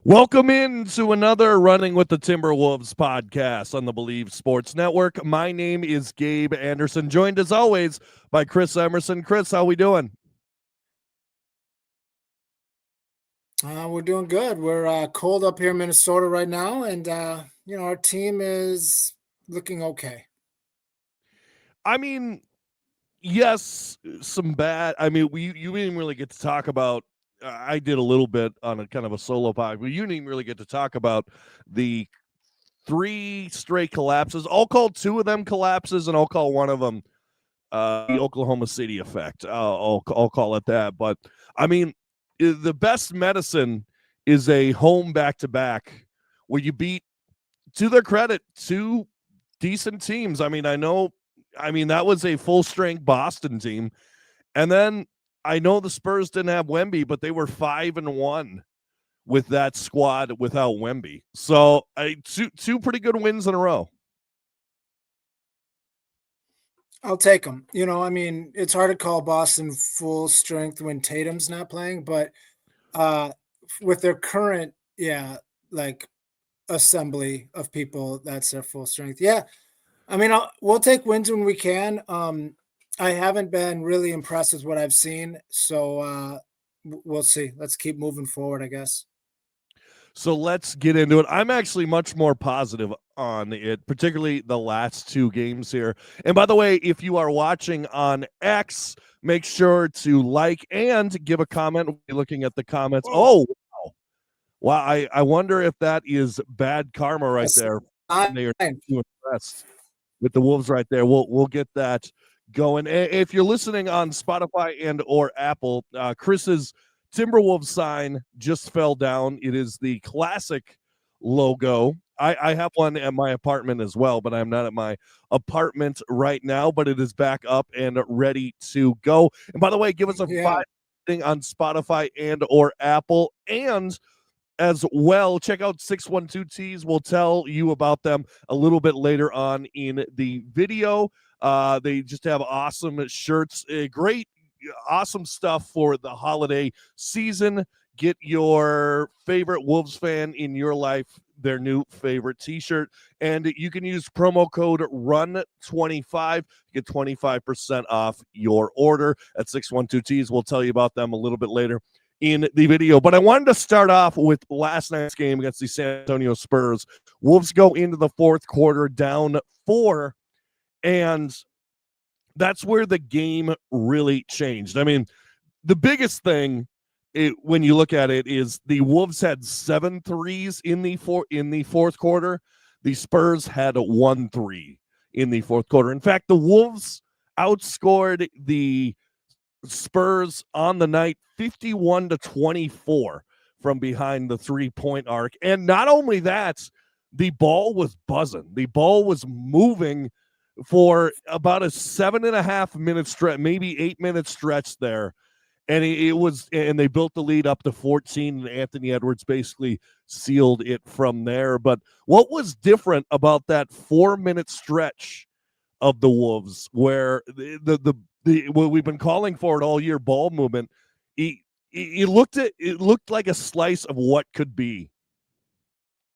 Welcome into another Running with the Timberwolves podcast on the Believe Sports Network. My name is Gabe Anderson, joined as always by Chris Emerson. Chris, how we doing? We're doing good. We're cold up here in Minnesota right now, and our team is looking okay. I mean, yes, some bad. I mean, you didn't really get to talk about. I did a little bit on a kind of a solo pod, but you didn't even really get to talk about the three straight collapses. I'll call two of them collapses, and I'll call one of them the Oklahoma City effect. I'll call it that. But I mean, the best medicine is a home back-to-back where you beat, to their credit, two decent teams. I mean, that was a full-strength Boston team. And then I know the Spurs didn't have Wemby, but they were 5-1 with that squad without Wemby. So two pretty good wins in a row. I'll take them. It's hard to call Boston full strength when Tatum's not playing, but with their current, like assembly of people, that's their full strength. Yeah, we'll take wins when we can. I haven't been really impressed with what I've seen, so we'll see. Let's keep moving forward, I guess. So let's get into it. I'm actually much more positive on it, particularly the last two games here. And by the way, if you are watching on X, make sure to like and give a comment. We'll be looking at the comments. Oh, wow. Wow. I wonder if that is bad karma right there. They are too impressed with the Wolves right there. We'll get that going. If you're listening on Spotify and or Apple, Chris's Timberwolves sign just fell down. It is the classic logo. I have one at my apartment as well, but I'm not at my apartment right now, but it is back up and ready to go. And by the way, give us a 5 thing on Spotify and or Apple. And as well, check out 612 Tees. We'll tell you about them a little bit later on in the video. They just have awesome shirts, great, awesome stuff for the holiday season. Get your favorite Wolves fan in your life their new favorite t-shirt, and you can use promo code RUN25 to get 25% off your order at 612 Tees. We'll tell you about them a little bit later in the video. But I wanted to start off with last night's game against the San Antonio Spurs. Wolves go into the fourth quarter down 4, and that's where the game really changed. I mean, the biggest thing when you look at it is the Wolves had 7 threes in the fourth quarter. The Spurs had 1 3 in the fourth quarter. In fact, the Wolves outscored the Spurs on the night 51-24 from behind the 3-point arc. And not only that, the ball was buzzing. The ball was moving for about a 7.5 minute stretch, maybe 8-minute stretch there. And and they built the lead up to 14, and Anthony Edwards basically sealed it from there. But what was different about that 4-minute stretch of the Wolves, where the what we've been calling for it all year, ball movement, it looked like a slice of what could be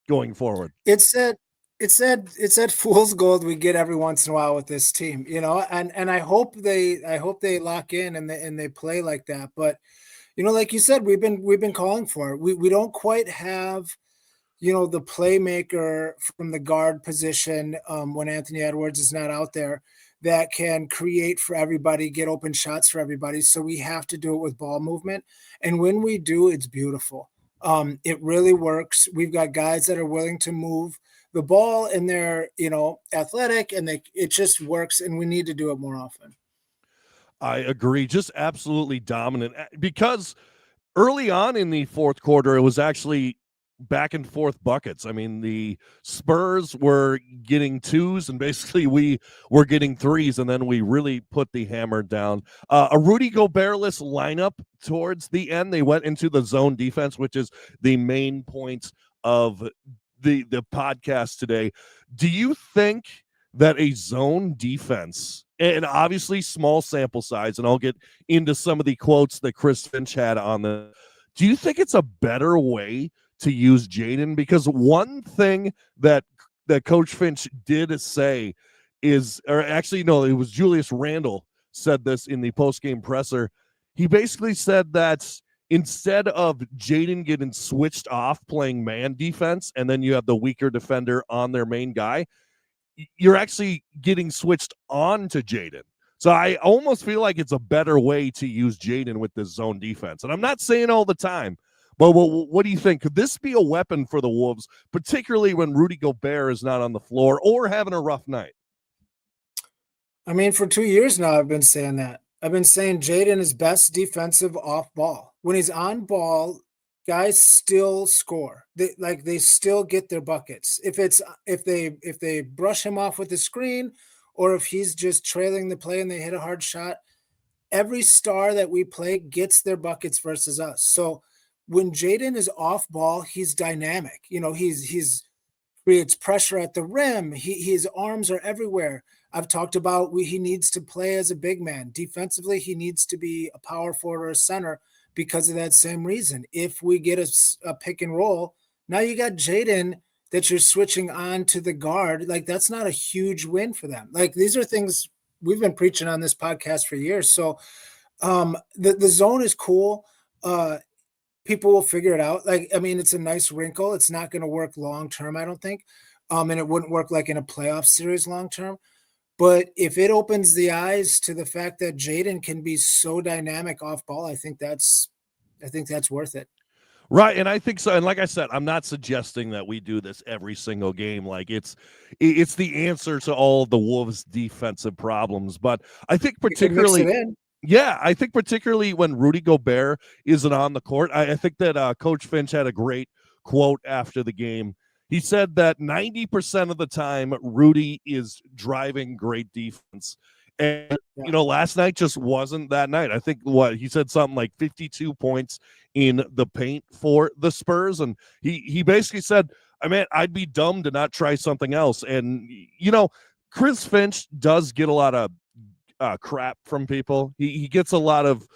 going forward. It's that fool's gold we get every once in a while with this team, and I hope they lock in and they play like that. But like you said, we've been calling for it. We don't quite have the playmaker from the guard position when Anthony Edwards is not out there that can create for everybody, get open shots for everybody. So we have to do it with ball movement. And when we do, it's beautiful. It really works. We've got guys that are willing to move the ball, and they're, athletic, and it just works. And we need to do it more often. I agree. Just absolutely dominant, because early on in the fourth quarter, it was actually back and forth buckets. I mean, the Spurs were getting 2s, and basically we were getting 3s, and then we really put the hammer down. A Rudy Gobert-less lineup towards the end. They went into the zone defense, which is the main point of the podcast today. Do you think that a zone defense, and obviously small sample size, and I'll get into some of the quotes that Chris Finch had on the, do you think it's a better way to use Jaden, because one thing that Coach Finch did say is, or actually, no, it was Julius Randle said this in the post-game presser. He basically said that instead of Jaden getting switched off playing man defense, and then you have the weaker defender on their main guy, you're actually getting switched on to Jaden. So I almost feel like it's a better way to use Jaden with this zone defense. And I'm not saying all the time, but what do you think? Could this be a weapon for the Wolves, particularly when Rudy Gobert is not on the floor or having a rough night? I mean, for 2 years now, I've been saying that. I've been saying Jaden is best defensive off ball. When he's on ball, guys still score. They still get their buckets. If they brush him off with the screen, or if he's just trailing the play and they hit a hard shot, every star that we play gets their buckets versus us. So when Jaden is off ball, he's dynamic. He's creates pressure at the rim. His arms are everywhere. I've talked about he needs to play as a big man. Defensively, he needs to be a power forward or a center because of that same reason. If we get a pick and roll, now you got Jaden that you're switching on to the guard. Like, that's not a huge win for them. Like, these are things we've been preaching on this podcast for years. So the zone is cool. People will figure it out. Like, I mean, it's a nice wrinkle. It's not going to work long term, I don't think. And it wouldn't work like in a playoff series long term. But if it opens the eyes to the fact that Jaden can be so dynamic off ball, I think that's worth it. Right, and I think so. And like I said, I'm not suggesting that we do this every single game. Like it's the answer to all the Wolves' defensive problems. But I think particularly, yeah, I think particularly when Rudy Gobert isn't on the court, I think that Coach Finch had a great quote after the game. He said that 90% of the time, Rudy is driving great defense. And, last night just wasn't that night. I think he said something like 52 points in the paint for the Spurs. And he basically said, I'd be dumb to not try something else. And, Chris Finch does get a lot of crap from people. He gets a lot of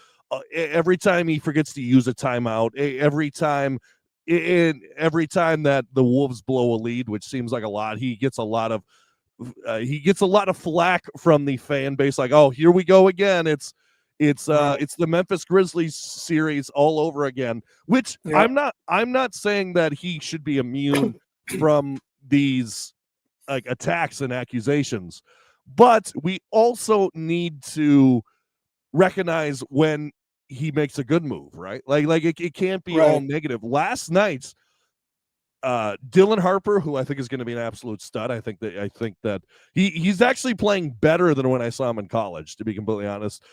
every time he forgets to use a timeout, every time that the Wolves blow a lead, which seems like a lot, he gets a lot of flack from the fan base. Like, oh, here we go again. It's the Memphis Grizzlies series all over again. Which I'm not saying that he should be immune from these like attacks and accusations, but we also need to recognize when he makes a good move, right? Like it can't be all negative. Last night's Dylan Harper, who I think is going to be an absolute stud. I think that he's actually playing better than when I saw him in college, to be completely honest.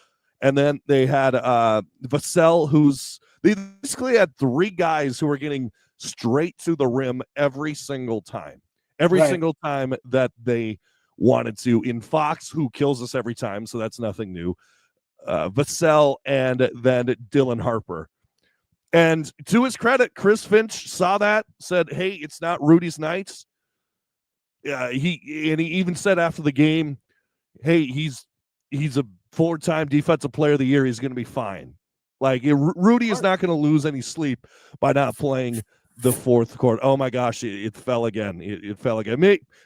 And then they had Vassell, they basically had three guys who were getting straight to the rim every single time that they wanted to. In Fox, who kills us every time, so that's nothing new. Vassell and then Dylan Harper. And to his credit, Chris Finch saw that, said, hey, it's not Rudy's nights. He even said after the game, hey, he's a 4-time defensive player of the year. He's going to be fine. Like, Rudy is not going to lose any sleep by not playing the fourth quarter. Oh my gosh, it fell again. It fell again.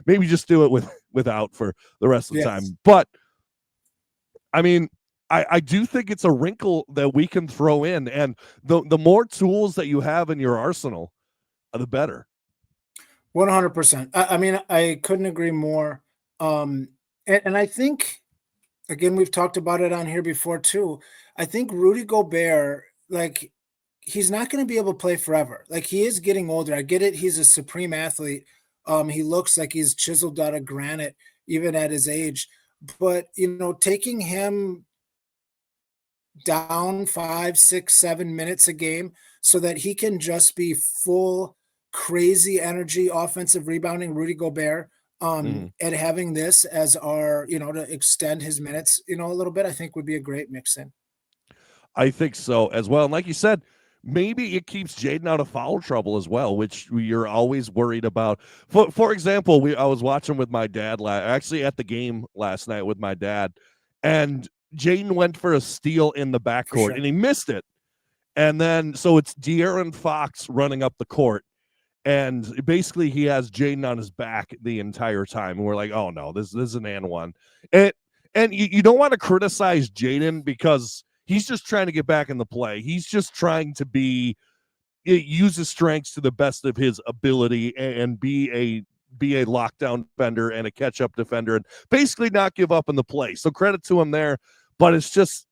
Maybe just do it without for the rest of the time. But I mean, I do think it's a wrinkle that we can throw in, and the more tools that you have in your arsenal, the better. 100%. I mean, I couldn't agree more. And I think, again, we've talked about it on here before too. I think Rudy Gobert, like, he's not going to be able to play forever. Like, he is getting older. I get it. He's a supreme athlete. He looks like he's chiseled out of granite, even at his age. But, taking him down 5, 6, 7 minutes a game so that he can just be full, crazy energy, offensive rebounding Rudy Gobert, and having this as our, to extend his minutes, a little bit, I think would be a great mix in. I think so as well. And like you said, maybe it keeps Jaden out of foul trouble as well, which you're always worried about. For example, I was watching with my dad, actually at the game last night with my dad, and Jaden went for a steal in the backcourt, and he missed it. And then, so it's De'Aaron Fox running up the court, and basically he has Jaden on his back the entire time, and we're like, oh no, this is an and one. And you don't want to criticize Jaden because he's just trying to get back in the play. He's just trying to use his strengths to the best of his ability and be a lockdown defender and a catch-up defender and basically not give up in the play. So credit to him there, but it's just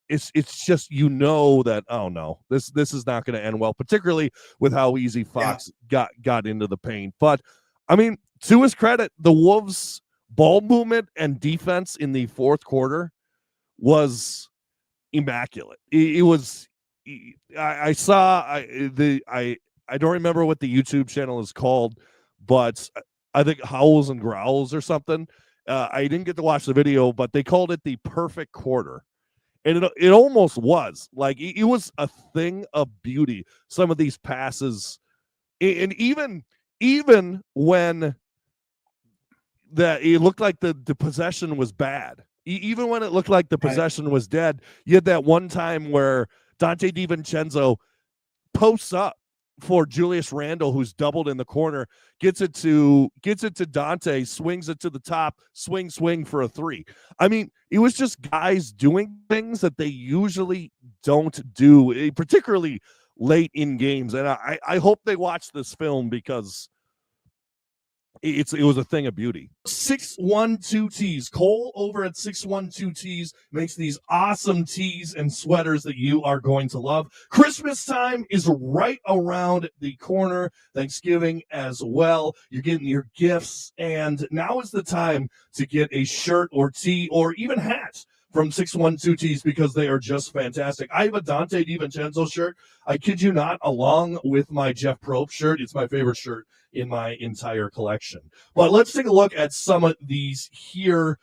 that, oh no, this is not going to end well, particularly with how easy Fox got into the paint. But I mean, to his credit, the Wolves' ball movement and defense in the fourth quarter was immaculate. It was. I don't remember what the YouTube channel is called, but I think Howls and Growls or something. I didn't get to watch the video, but they called it the perfect quarter. And it almost was. Like, it was a thing of beauty. Some of these passes, and even when it looked like the possession was bad, even when it looked like the possession was dead, you had that one time where Dante DiVincenzo posts up for Julius Randle, who's doubled in the corner, gets it to Dante, swings it to the top, swing for a three. I mean, it was just guys doing things that they usually don't do, particularly late in games. And I hope they watch this film because it was a thing of beauty. 612 Tees. Cole over at 612 Tees makes these awesome tees and sweaters that you are going to love. Christmas time is right around the corner. Thanksgiving as well. You're getting your gifts, and now is the time to get a shirt or tee or even hat from 612 Tees because they are just fantastic. I have a Dante DiVincenzo shirt, I kid you not, along with my Jeff Probst shirt. It's my favorite shirt in my entire collection. But let's take a look at some of these here.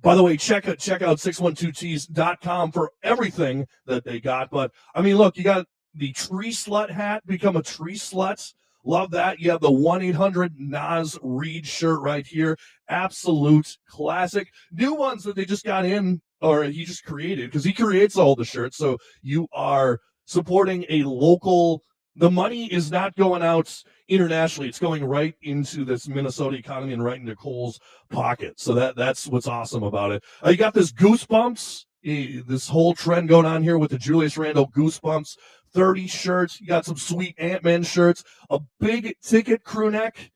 By the way, check out 612tees.com for everything that they got. But I mean, look, you got the Tree Slut hat, become a Tree Slut. Love that. You have the 1-800 Reed shirt right here. Absolute classic. New ones that they just got in, or he just created, because he creates all the shirts. So you are supporting a local. The money is not going out internationally. It's going right into this Minnesota economy and right into Cole's pocket. So that's what's awesome about it. You got this Goosebumps, this whole trend going on here with the Julius Randle Goosebumps 30 shirts. You got some sweet Ant-Man shirts, a big ticket crew neck.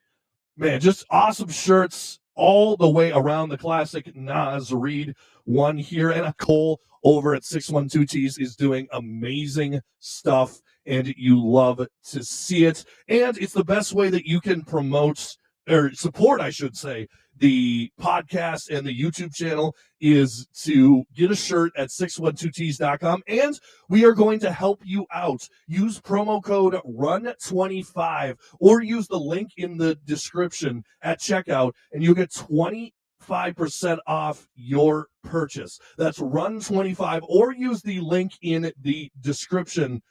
Man, just awesome shirts all the way around. The classic Nas Reed one here, and a Cole over at 612 Tees is doing amazing stuff, and you love to see it. And it's the best way that you can promote or support, I should say, the podcast and the YouTube channel is to get a shirt at 612tees.com. And we are going to help you out. Use promo code RUN25 or use the link in the description at checkout, and you'll get 25% off your purchase. That's RUN25, or use the link in the description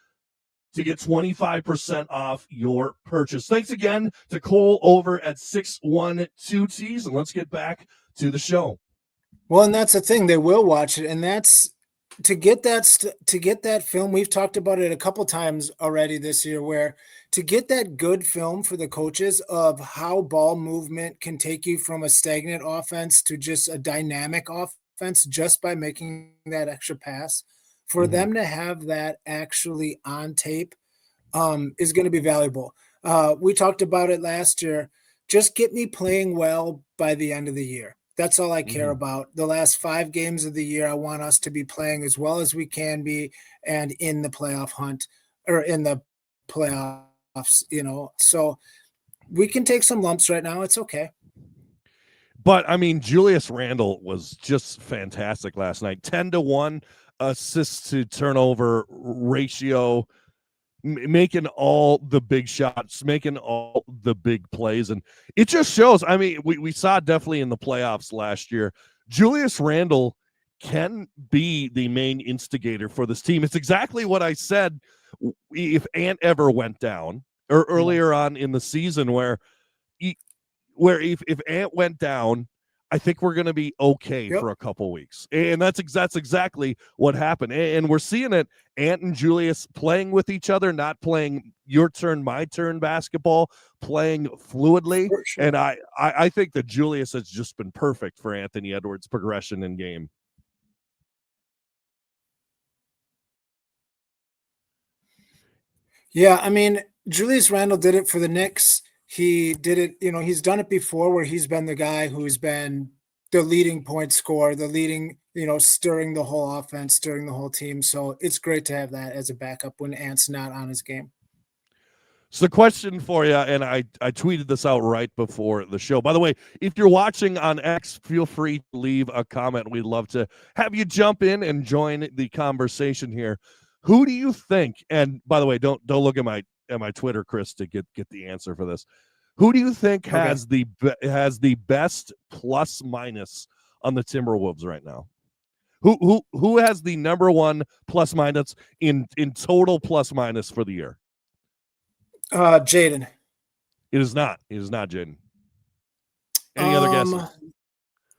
to get 25% off your purchase. Thanks again to Cole over at 612 Tees, and let's get back to the show. Well, and that's the thing, they will watch it, and that's to get that film. We've talked about it a couple times already this year, where to get that good film for the coaches of how ball movement can take you from a stagnant offense to just a dynamic offense just by making that extra pass. For them to have that actually on tape is going to be valuable. We talked about it last year. Just get me playing well by the end of the year. That's all I care about. The last 5 games of the year, I want us to be playing as well as we can be and in the playoff hunt or in the playoffs, So we can take some lumps right now. It's okay. But, I mean, Julius Randle was just fantastic last night. 10-1 assists to turnover ratio, making all the big shots, making all the big plays. And it just shows, I mean, we saw definitely in the playoffs last year, Julius Randle can be the main instigator for this team. It's exactly what I said if Ant ever went down, or earlier on in the season, where if Ant went down, I think we're going to be okay Yep. for a couple weeks. And that's exactly what happened. And we're seeing it, Ant and Julius playing with each other, not playing your turn, my turn basketball, playing fluidly. For sure. And I think that Julius has just been perfect for Anthony Edwards' progression in game. Yeah, I mean, Julius Randle did it for the Knicks. He did it, he's done it before where he's been the guy who's been the leading point scorer, the leading, stirring the whole offense, stirring the whole team. So it's great to have that as a backup when Ant's not on his game. So the question for you, and I tweeted this out right before the show. By the way, if you're watching on X, feel free to leave a comment. We'd love to have you jump in and join the conversation here. Who do you think? And by the way, don't look at my Twitter, Chris, to get the answer for this. Who do you think has the best plus minus on the Timberwolves right now? Who has the number one plus minus in total plus minus for the year? Jaden. It is not. It is not Jaden. Any other guesses?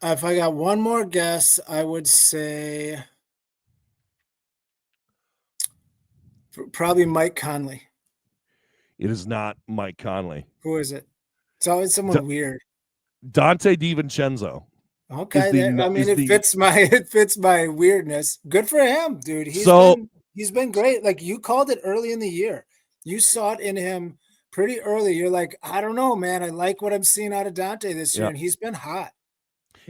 If I got one more guess, I would say probably Mike Conley. It is not Mike Conley. Who is it? It's always someone weird. Dante DiVincenzo. Okay, it fits my weirdness. Good for him, dude. He's been great. Like you called it early in the year. You saw it in him pretty early. You're like, I don't know, man. I like what I'm seeing out of Dante this year, and he's been hot.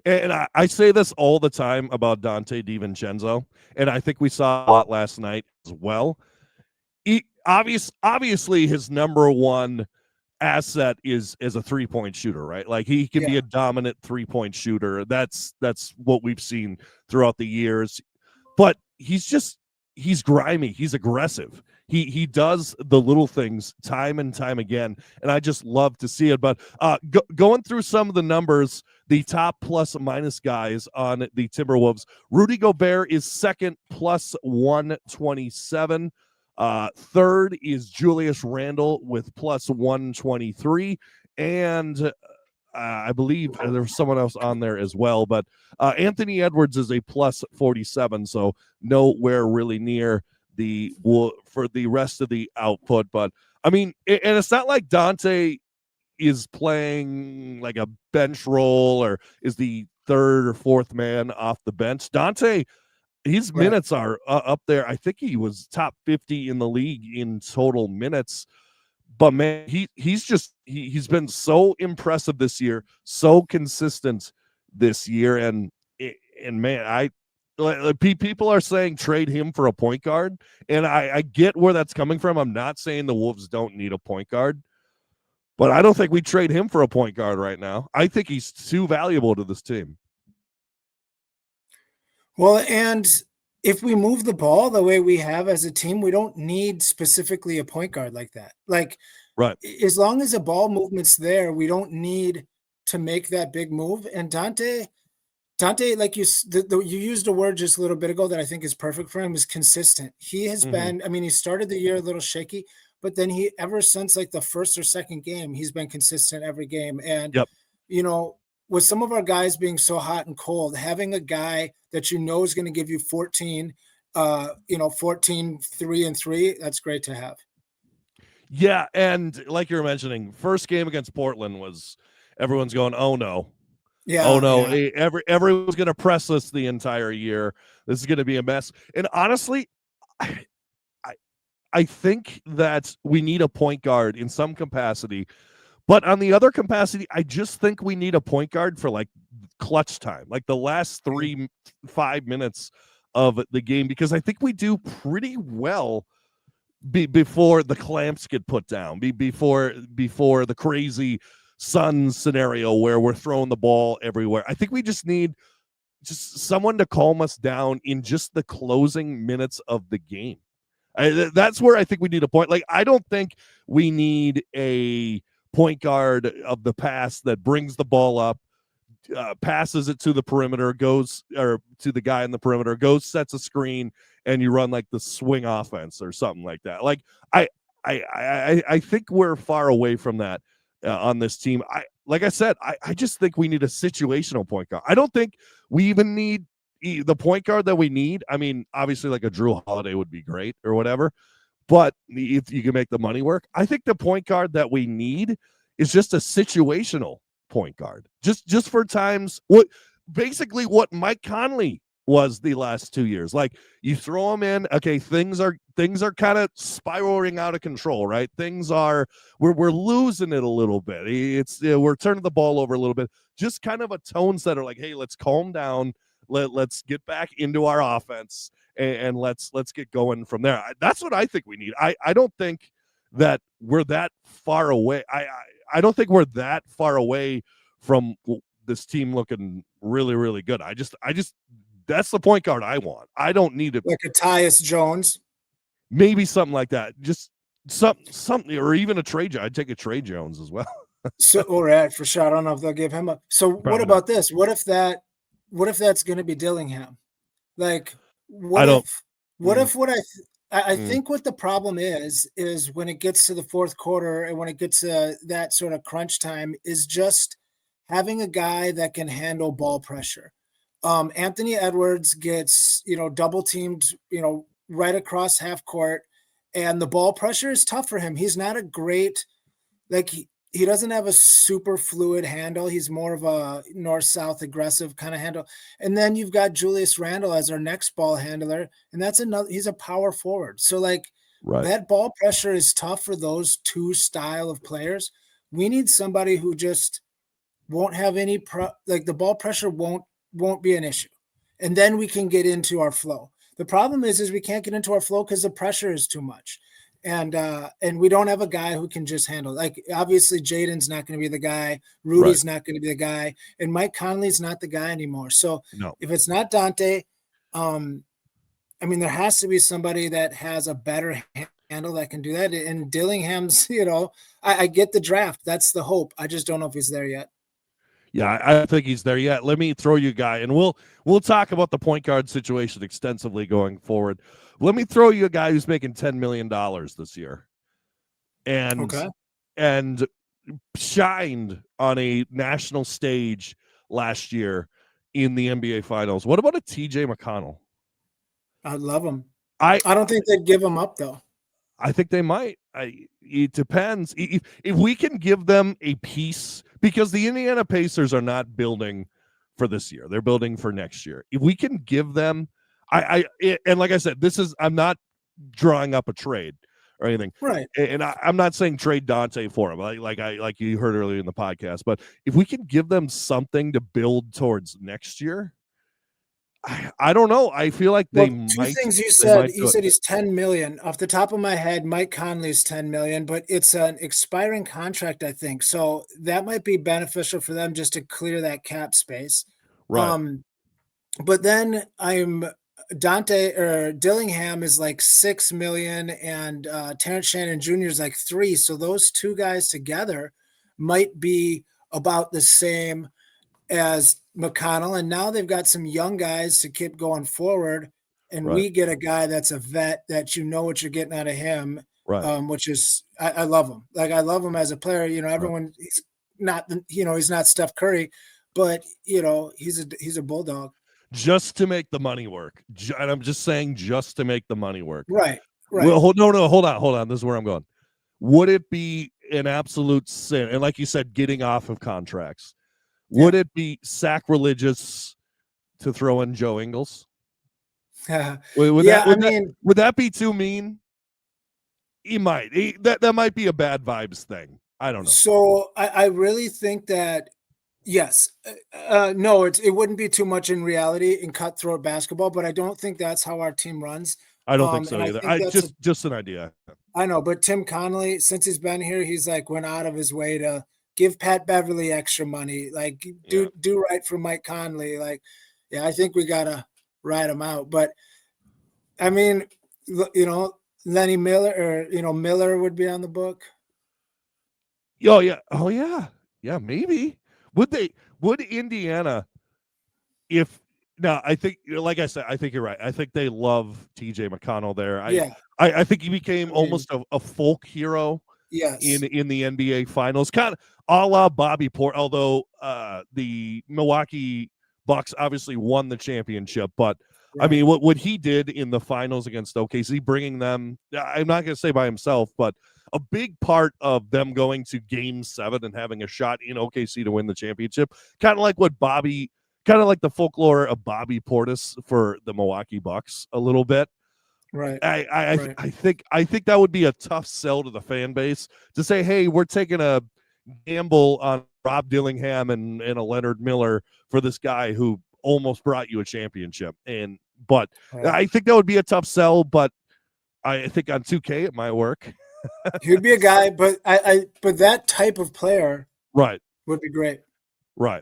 And I say this all the time about Dante DiVincenzo, and I think we saw a lot last night as well. Obviously, his number one asset is a 3-point shooter, right? Like he can be a dominant 3-point shooter. That's what we've seen throughout the years. But he's grimy. He's aggressive. He does the little things time and time again, and I just love to see it. But going through some of the numbers, the top plus minus guys on the Timberwolves, Rudy Gobert is second, plus 127. Third is Julius Randle with plus 123, and I believe there was someone else on there as well, but Anthony Edwards is a plus 47, so nowhere really near for the rest of the output. But I mean, and it's not like Dante is playing like a bench role or is the third or fourth man off the bench. Dante, his minutes are up there. I think he was top 50 in the league in total minutes. But man, he's been so impressive this year, so consistent this year, and man, people are saying trade him for a point guard, and I get where that's coming from. I'm not saying the Wolves don't need a point guard, but I don't think we trade him for a point guard right now. I think he's too valuable to this team. Well, and if we move the ball the way we have as a team, we don't need specifically a point guard like that. Like, right, as long as the ball movement's there, we don't need to make that big move. And Dante, like you used a word just a little bit ago that I think is perfect for him, is consistent. He has been, I mean, he started the year a little shaky, but then ever since like the first or second game, he's been consistent every game. And, with some of our guys being so hot and cold, having a guy that is going to give you 14, 14, 3 and 3, that's great to have. Yeah, and like you were mentioning, first game against Portland was everyone's going, oh no. Yeah. Oh no. Yeah. Everyone's going to press us the entire year. This is going to be a mess. And honestly, I think that we need a point guard in some capacity. But on the other capacity, I just think we need a point guard for like clutch time, like the last 3-5 minutes of the game, because I think we do pretty well before the clamps get put down, before the crazy Suns scenario where we're throwing the ball everywhere. I think we just need someone to calm us down in just the closing minutes of the game. That's where I think we need a point. Like, I don't think we need a point guard of the past that brings the ball up, passes it to the perimeter, goes or to the guy in the perimeter, goes, sets a screen, and you run like the swing offense or something like that. Like I think we're far away from that on this team. like I said, I just think we need a situational point guard. I don't think we even need the point guard that we need. I mean, obviously, like a Drew Holiday would be great or whatever. But if you can make the money work, I think the point guard that we need is just a situational point guard. Just for times what Mike Conley was the last 2 years. Like you throw him in, okay, things are kind of spiraling out of control, right? Things are we're losing it a little bit. It's we're turning the ball over a little bit. Just kind of a tone setter like, hey, let's calm down. Let's get back into our offense and let's get going from there. That's what I think we need. I don't think that we're that far away. I don't think we're that far away from this team looking really, really good. I just that's the point guard I want. I don't need it like a Tyus Jones, maybe something like that. Just something, or even a Trey. I'd take a Trey Jones as well. so or for sure. I don't know if they'll give him up. So what about this? What if that's going to be Dillingham? Like, what if I think what the problem is when it gets to the fourth quarter and when it gets to that sort of crunch time is just having a guy that can handle ball pressure. Anthony Edwards gets, double teamed, right across half court, and the ball pressure is tough for him. He's not a great, like he doesn't have a super fluid handle. He's more of a north-south aggressive kind of handle. And then you've got Julius Randle as our next ball handler, and that's he's a power forward. So that ball pressure is tough for those two style of players. We need somebody who just won't have any the ball pressure won't be an issue. And then we can get into our flow. The problem is we can't get into our flow because the pressure is too much. And we don't have a guy who can just handle. Like obviously Jaden's not going to be the guy, Rudy's not going to be the guy, and Mike Conley's not the guy anymore. So if it's not Dante, there has to be somebody that has a better handle that can do that. And Dillingham's, I get the draft. That's the hope. I just don't know if he's there yet. Yeah, I think he's there yet. Let me throw you a guy, and we'll talk about the point guard situation extensively going forward. Let me throw you a guy who's making $10 million this year, and shined on a national stage last year in the NBA Finals. What about a TJ McConnell? I'd love him. I don't think they'd give him up though. I think they might. It depends. If we can give them a piece, because the Indiana Pacers are not building for this year. They're building for next year. If we can give them, and like I said, I'm not drawing up a trade or anything. Right. And I'm not saying trade Dante for him, like you heard earlier in the podcast. But if we can give them something to build towards next year, I don't know. I feel like they might. Two things you said. You said he's 10 million. Off the top of my head, Mike Conley's 10 million, but it's an expiring contract, I think. So that might be beneficial for them just to clear that cap space. Right. But then Dante or Dillingham is like 6 million and Terrence Shannon Jr. is like 3. So those two guys together might be about the same as McConnell, and now they've got some young guys to keep going forward, and we get a guy that's a vet that what you're getting out of him, which is I love him. Like I love him as a player. Everyone he's not he's not Steph Curry, but he's a bulldog. Just to make the money work, and I'm just saying, just to make the money work. Right. Well, hold on. This is where I'm going. Would it be an absolute sin? And like you said, getting off of contracts. Would it be sacrilegious to throw in Joe Ingles? Would that be too mean? He might. That might be a bad vibes thing. I don't know. So I really think that yes, no, it wouldn't be too much in reality in cutthroat basketball, but I don't think that's how our team runs. I don't think so either. Just an idea. I know, but Tim Connolly, since he's been here, he's went out of his way to give Pat Beverly extra money, do right for Mike Conley. I think we gotta ride him out. But I mean, Lenny Miller or Miller would be on the book. Oh yeah, maybe. Would Indiana? I think, like I said, I think you're right. I think they love TJ McConnell there. I think he became almost a folk hero Yes. in the NBA Finals, kind of a la Bobby Port. Although the Milwaukee Bucks obviously won the championship, but I Right. mean, what he did in the finals against OKC, bringing them, I'm not going to say by himself, but a big part of them going to Game 7 and having a shot in OKC to win the championship, kind of like the folklore of Bobby Portis for the Milwaukee Bucks a little bit. Right. I Right. I think that would be a tough sell to the fan base to say, hey, we're taking a gamble on Rob Dillingham and a Leonard Miller for this guy who almost brought you a championship. But Right. I think that would be a tough sell, but I think on 2K it might work. He'd be a guy, but but that type of player Right. would be great. Right.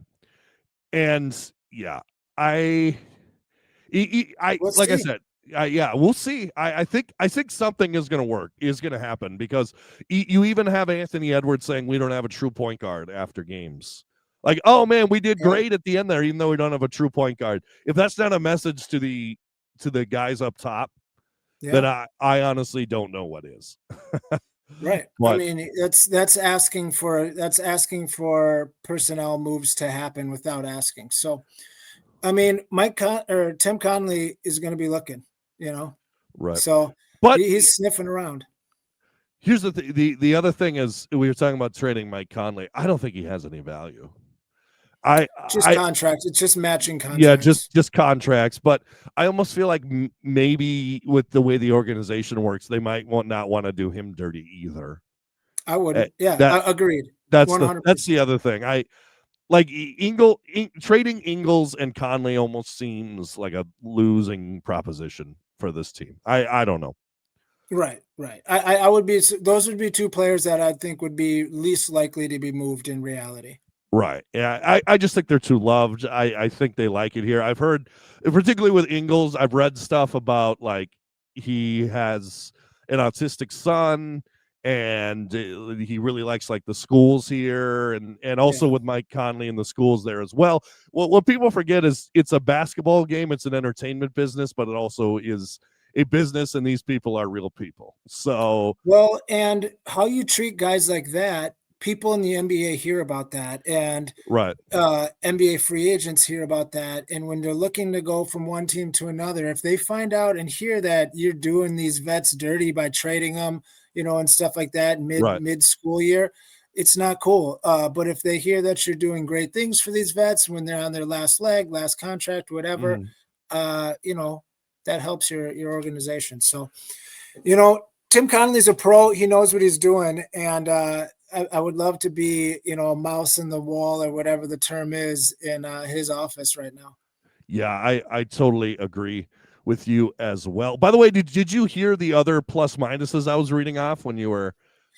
And yeah, I Let's like I see. said, yeah, we'll see. I think something is going to work, is going to happen, because you even have Anthony Edwards saying we don't have a true point guard after games. Like, oh man, we did Yeah. great at the end there, even though we don't have a true point guard. If that's not a message to the guys up top, then Yeah. I honestly don't know what is. Right. I But mean, that's asking for personnel moves to happen without asking. So, I mean, or Tim Conley is going to be looking, you know. right, So but he's sniffing around. here's the other thing is, we were talking about trading Mike Conley. I don't think he has any value. Just I contracts. It's just matching Yeah, contracts. just contracts, but I almost feel like maybe with the way the organization works, they might not want to do him dirty either. I Eh, wouldn't. Yeah, that agreed. that's the 100%. other thing. I like trading Ingles and Conley almost seems like a losing proposition for this team. I don't know. Right, right. I would be, those would be two players that I think would be least likely to be moved in reality. Right. Yeah. I just think they're too loved. I think they like it here. I've heard, particularly with Ingles, I've read stuff about like he has an autistic son, and he really likes like the schools here, and also Yeah. with Mike Conley and the schools there as well. What people forget is it's a basketball game, it's an entertainment business, but it also is a business, and these people are real people. So Well, and how you treat guys like that, people in the NBA hear about that, and right, NBA free agents hear about that. And when they're looking to go from one team to another, if they find out and hear that you're doing these vets dirty by trading them, and stuff like that right. mid school year, it's not cool. But if they hear that you're doing great things for these vets when they're on their last leg, last contract, whatever, Mhm. uh, you know, that helps your organization. So, Tim Connolly's a pro. He knows what he's doing, and I would love to be, a mouse in the wall or whatever the term is in his office right now. Yeah, I totally agree with you as well. By the way, did you hear the other plus minuses I was reading off when you were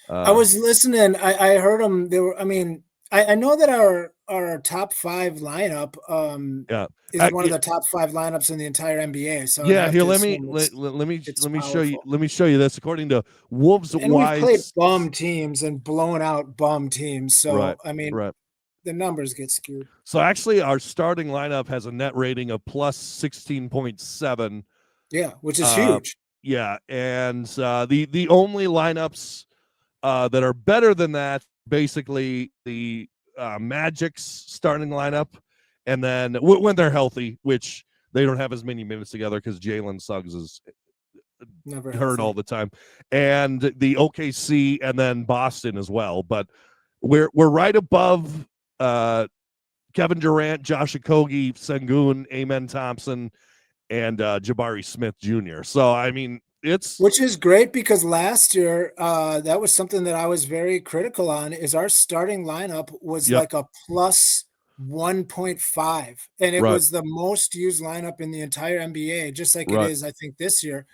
I uh was listening. I heard them. They were. I mean, I know that our top five lineup yeah. is one of Yeah, the top five lineups in the entire NBA. So I'd yeah, have here to let me assume it's let me show you powerful. this according to Wolves And we've played Wise. bum teams and blown out bum teams. Right, So I mean, right. the numbers get skewed. So actually our starting lineup has a net rating of plus 16.7. Yeah, which is Uh huge. yeah, and the only lineups that are better than that, basically the Magic's starting lineup, and then when they're healthy, which they don't have as many minutes together because Jalen Suggs is Never hurt all healthy. the time, and the OKC, and then Boston as well. But we're right above Kevin Durant, Josh Okogie, Sengun, Amen Thompson, and Jabari Smith Jr. So I mean, it's Which is great because last year, that was something that I was very critical on, is our starting lineup was yep, like a plus 1.5, and it right, was the most used lineup in the entire NBA, just like it right, is, I think, this year.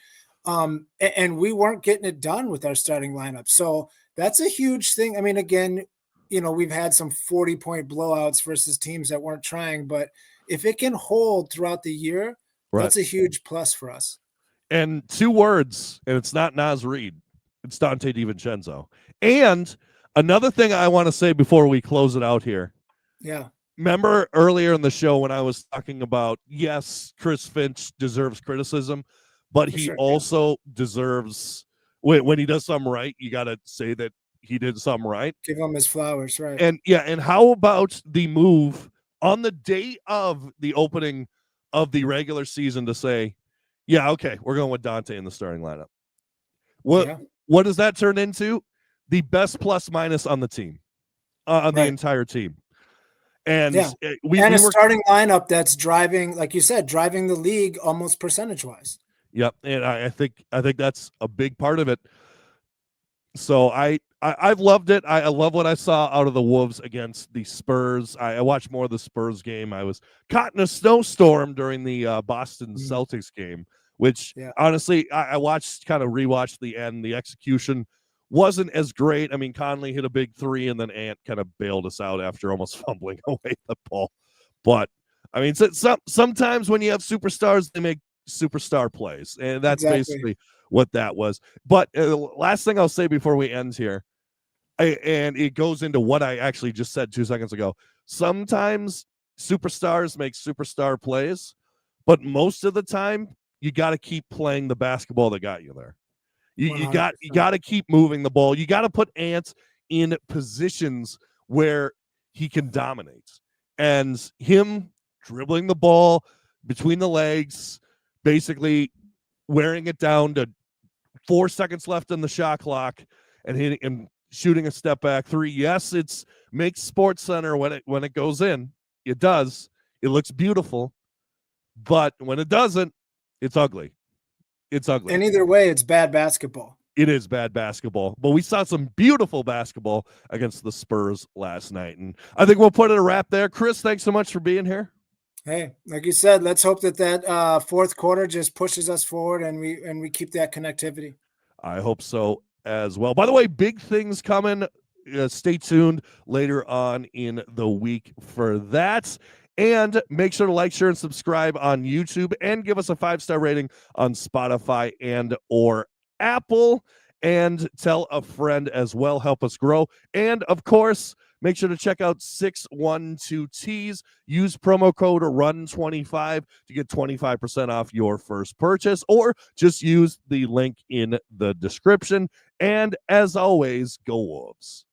And we weren't getting it done with our starting lineup. So that's a huge thing. I mean, again, we've had some 40-point blowouts versus teams that weren't trying, but if it can hold throughout the year, right. that's a huge plus for us. And two words, and it's not Nas Reed, it's Dante DiVincenzo. And another thing I want to say before we close it out here. Yeah, Remember earlier in the show when I was talking about, yes, Chris Finch deserves criticism, but for he sure. Yeah. also deserves, when he does something right, you got to say that he did something right. Give him his flowers, right? And and how about the move on the day of the opening of the regular season to say, yeah, okay, we're going with Dante in the starting lineup. What does that turn into? The best plus minus on the team, on the entire team. And we a were starting lineup that's driving, like you said, driving the league almost percentage wise. Yep, and I think that's a big part of it. So I've loved it. I love what I saw out of the Wolves against the Spurs. I watched more of the Spurs game. I was caught in a snowstorm during the Boston Celtics game, which honestly I watched, kind of rewatched the end. The execution wasn't as great. I mean, Conley hit a big three, and then Ant kind of bailed us out after almost fumbling away the ball. But I mean, sometimes when you have superstars, they make superstar plays, and that's basically what that was. But last thing I'll say before we end here, and it goes into what I actually just said 2 seconds ago. Sometimes superstars make superstar plays, but most of the time you got to keep playing the basketball that got you there. You got to keep moving the ball. You got to put Ant in positions where he can dominate. And him dribbling the ball between the legs, basically wearing it down to 4 seconds left on the shot clock, and hitting and shooting a step back three. Yes, it's makes Sports Center when it goes in. It does. It looks beautiful, but when it doesn't, it's ugly. It's ugly. And either way, it's bad basketball. It is bad basketball, but we saw some beautiful basketball against the Spurs last night, and I think we'll put it a wrap there. Chris, thanks so much for being here. Hey, like you said, let's hope that fourth quarter just pushes us forward and we keep that connectivity. I hope so as well. By the way, big things coming. Stay tuned later on in the week for that. And make sure to like, share, and subscribe on YouTube, and give us a 5-star rating on Spotify and or Apple, and tell a friend as well. Help us grow. And of course, make sure to check out 612 Tees. Use promo code RUN25 to get 25% off your first purchase, or just use the link in the description. And as always, go Wolves.